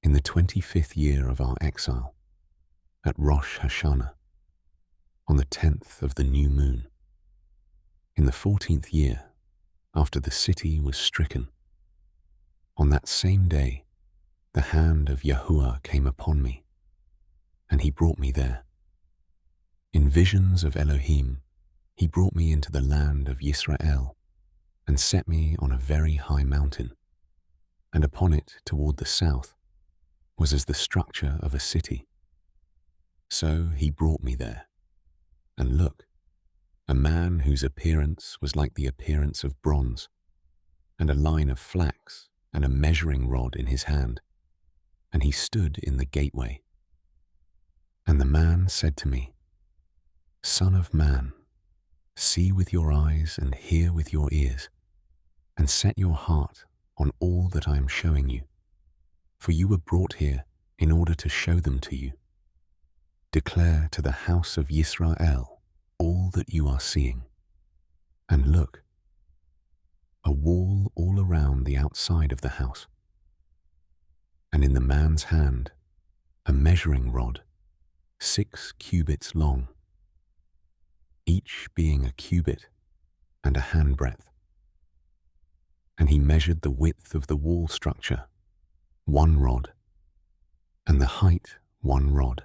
in the 25th year of our exile, at Rosh Hashanah, on the 10th of the new moon, in the 14th year after the city was stricken, on that same day the hand of Yahuah came upon me, and he brought me there. In visions of Elohim, he brought me into the land of Yisrael, and set me on a very high mountain, and upon it toward the south was as the structure of a city. So he brought me there, and look, a man whose appearance was like the appearance of bronze, and a line of flax and a measuring rod in his hand, and he stood in the gateway. And the man said to me, Son of man, see with your eyes and hear with your ears, and set your heart on all that I am showing you, for you were brought here in order to show them to you. Declare to the house of Yisrael all that you are seeing. And look, a wall all around the outside of the house, and in the man's hand a measuring rod, 6 cubits long, each being a cubit and a handbreadth. And he measured the width of the wall structure, 1 rod, and the height 1 rod.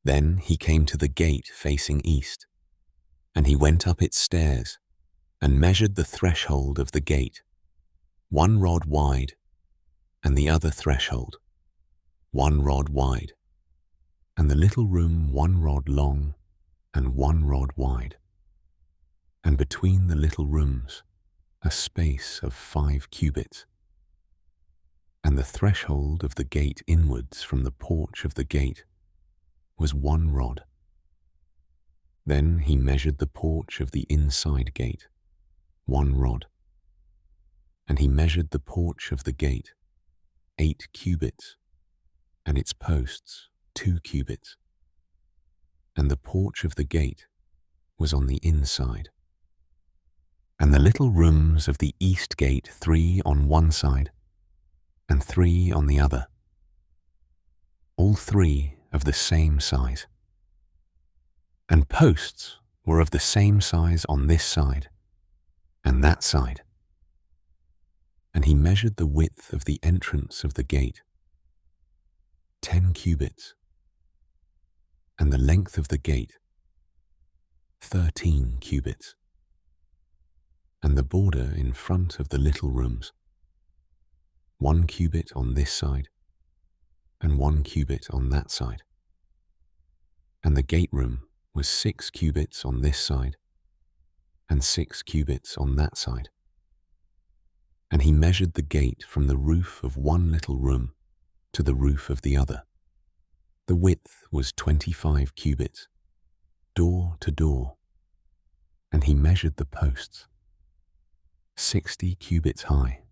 Then he came to the gate facing east, and he went up its stairs and measured the threshold of the gate, 1 rod wide, and the other threshold, 1 rod wide, and the little room 1 rod long and 1 rod wide, and between the little rooms a space of 5 cubits. And the threshold of the gate inwards from the porch of the gate was 1 rod. Then he measured the porch of the inside gate, 1 rod. And he measured the porch of the gate, 8 cubits, and its posts 2 cubits. And the porch of the gate was on the inside. And the little rooms of the east gate, 3 on one side, and 3 on the other, all 3 of the same size. And posts were of the same size on this side and that side. And he measured the width of the entrance of the gate, 10 cubits, and the length of the gate, 13 cubits, and the border in front of the little rooms, 1 cubit on this side and 1 cubit on that side. And the gate room was 6 cubits on this side and 6 cubits on that side. And he measured the gate from the roof of one little room to the roof of the other. The width was 25 cubits, door to door, and he measured the posts, 60 cubits high,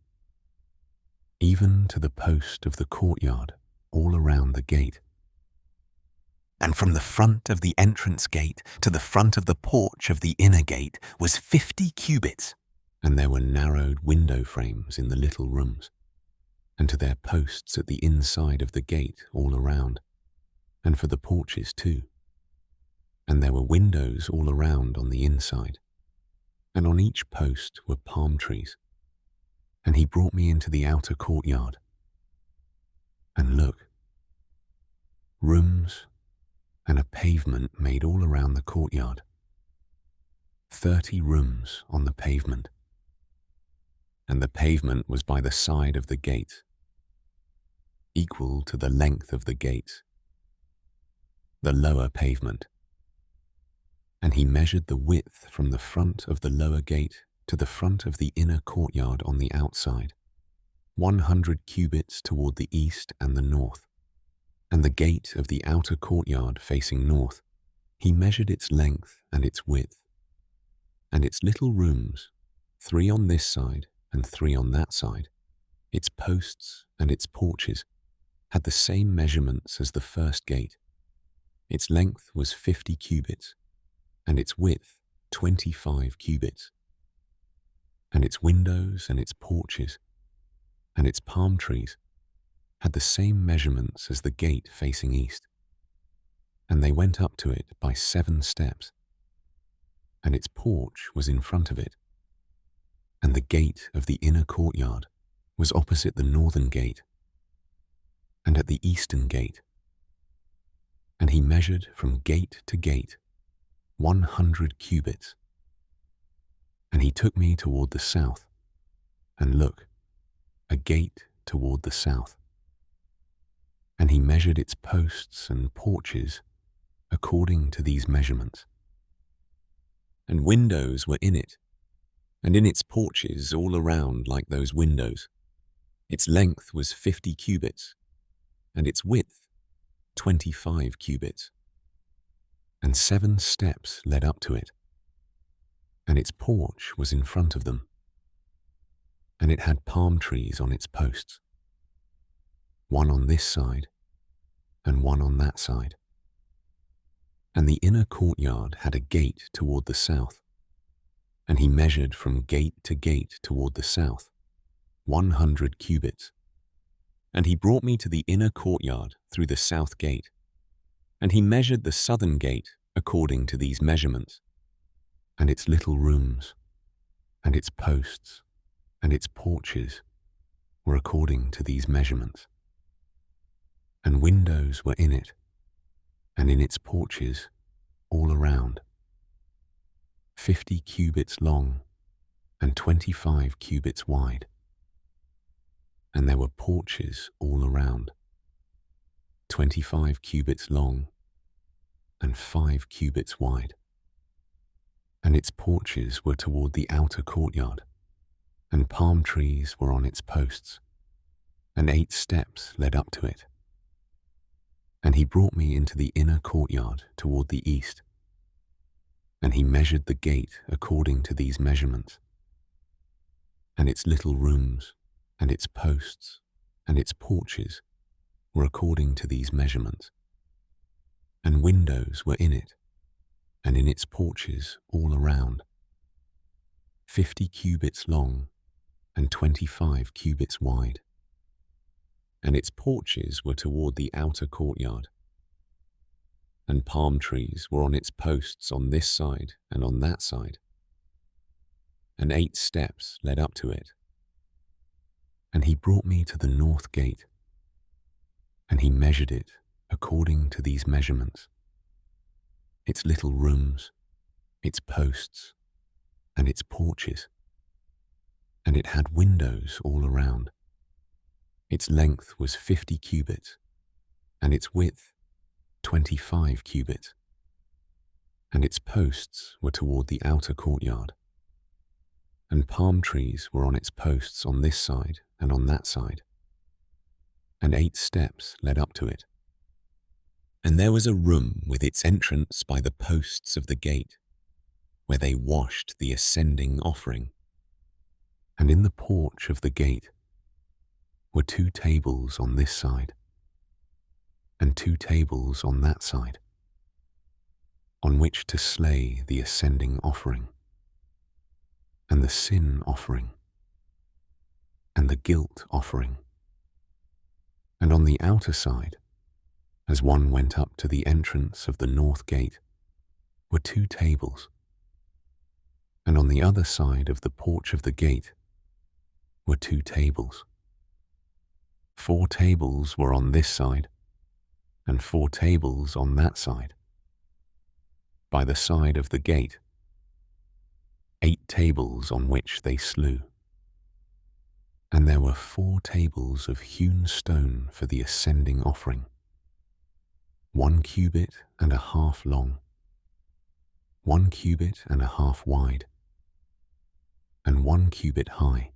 even to the post of the courtyard all around the gate. And from the front of the entrance gate to the front of the porch of the inner gate was 50 cubits, and there were narrowed window frames in the little rooms, and to their posts at the inside of the gate all around, and for the porches too. And there were windows all around on the inside, and on each post were palm trees. And he brought me into the outer courtyard. And look, rooms and a pavement made all around the courtyard, 30 rooms on the pavement. And the pavement was by the side of the gate, equal to the length of the gate, the lower pavement. And he measured the width from the front of the lower gate to the front of the inner courtyard on the outside, 100 cubits toward the east and the north. And the gate of the outer courtyard facing north, he measured its length and its width. And its little rooms, 3 on this side and 3 on that side, its posts and its porches, had the same measurements as the first gate. Its length was 50 cubits, and its width 25 cubits. And its windows and its porches and its palm trees had the same measurements as the gate facing east, and they went up to it by 7 steps, and its porch was in front of it, and the gate of the inner courtyard was opposite the northern gate, and at the eastern gate. And he measured from gate to gate 100 cubits. And he took me toward the south, and look, a gate toward the south. And he measured its posts and porches according to these measurements. And windows were in it, and in its porches all around like those windows. Its length was 50 cubits, and its width 25 cubits. And 7 steps led up to it, and its porch was in front of them. And it had palm trees on its posts, one on this side and one on that side. And the inner courtyard had a gate toward the south, and he measured from gate to gate toward the south 100 cubits. And he brought me to the inner courtyard through the south gate, and he measured the southern gate according to these measurements, and its little rooms, and its posts, and its porches were according to these measurements. And windows were in it, and in its porches all around, 50 cubits long and 25 cubits wide. And there were porches all around, 25 cubits long and 5 cubits wide. And its porches were toward the outer courtyard, and palm trees were on its posts, and 8 steps led up to it. And he brought me into the inner courtyard toward the east, and he measured the gate according to these measurements, and its little rooms, and its posts, and its porches were according to these measurements. And windows were in it, and in its porches all around, 50 cubits long and 25 cubits wide. And its porches were toward the outer courtyard, and palm trees were on its posts on this side and on that side, and 8 steps led up to it. And he brought me to the north gate, and he measured it according to these measurements, its little rooms, its posts, and its porches. And it had windows all around. Its length was 50 cubits, and its width 25 cubits. And its posts were toward the outer courtyard, and palm trees were on its posts on this side and on that side, and 8 steps led up to it. And there was a room with its entrance by the posts of the gate, where they washed the ascending offering. And in the porch of the gate were 2 tables on this side, and 2 tables on that side, on which to slay the ascending offering, and the sin offering, and the guilt offering. And on the outer side, as one went up to the entrance of the north gate, were 2 tables. And on the other side of the porch of the gate were 2 tables. 4 tables were on this side, and 4 tables on that side. By the side of the gate, 8 tables on which they slew. And there were 4 tables of hewn stone for the ascending offering, 1 cubit and a half long, 1 cubit and a half wide, and 1 cubit high.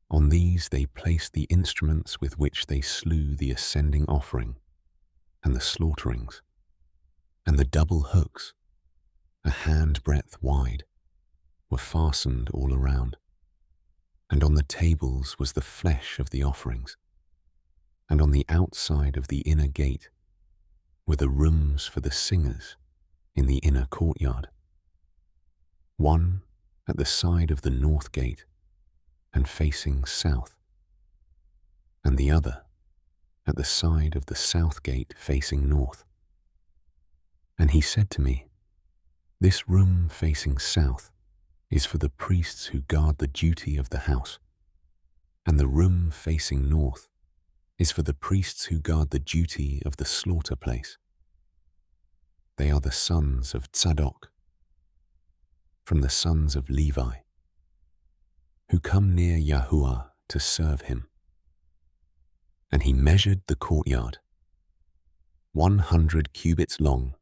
On these they placed the instruments with which they slew the ascending offering, and the slaughterings, and the double hooks, a handbreadth wide, were fastened all around. And on the tables was the flesh of the offerings, and on the outside of the inner gate were the rooms for the singers in the inner courtyard, one at the side of the north gate and facing south, and the other at the side of the south gate facing north. And he said to me, "This room facing south is for the priests who guard the duty of the house, and the room facing north is for the priests who guard the duty of the slaughter place. They are the sons of Tzadok, from the sons of Levi, who come near Yahuah to serve him." And he measured the courtyard, 100 cubits long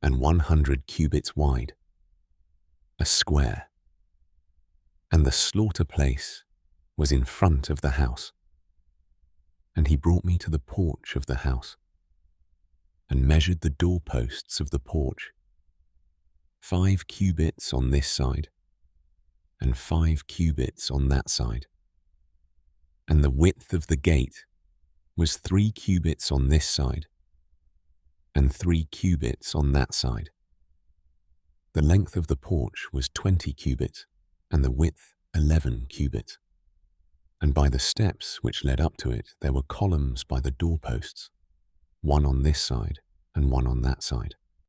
and 100 cubits wide, a square. And the slaughter place was in front of the house. And he brought me to the porch of the house, and measured the doorposts of the porch, 5 cubits on this side, and 5 cubits on that side. And the width of the gate was 3 cubits on this side, and 3 cubits on that side. The length of the porch was 20 cubits, and the width 11 cubits. And by the steps which led up to it there were columns by the doorposts, one on this side and one on that side.